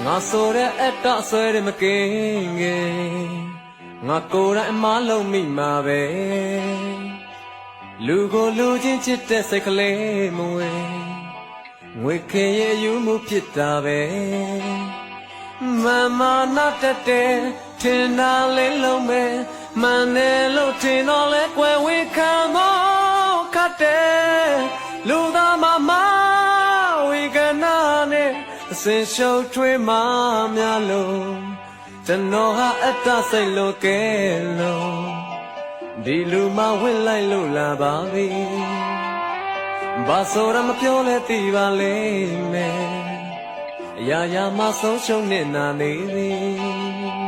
ငါဆိုတဲ့အတဆွဲရမကင်းငယ်ငါကိုယ်တိုင်အမားလုံးမိမှာပဲလူကိုလူချင်းချစ်တဲ့စိတ်ကလေးမဝဲငွေခင်ရဲ့ယူမှုဖြစ်တာပဲမမနာတဲ့ထင်တာလေးလုံးပဲမန်တယ်လို့ထင်တော့လဲကွယ်ဝေခံမောခတ်တယ်လူသားမမဝေကနာနဲ့အစင်ရှုပ်ထွေးမှများလို့ကျွန်တော်ဟာအတ္တစိတ်လို့ကဲလို့ဒီလူမဝင့်လိုက်လို့လာပါပြီဘာဆိုရမပြောလဲသိပါလိမ့်မယ်အရာရာမဆုံးရှုံးနေနာနေသည်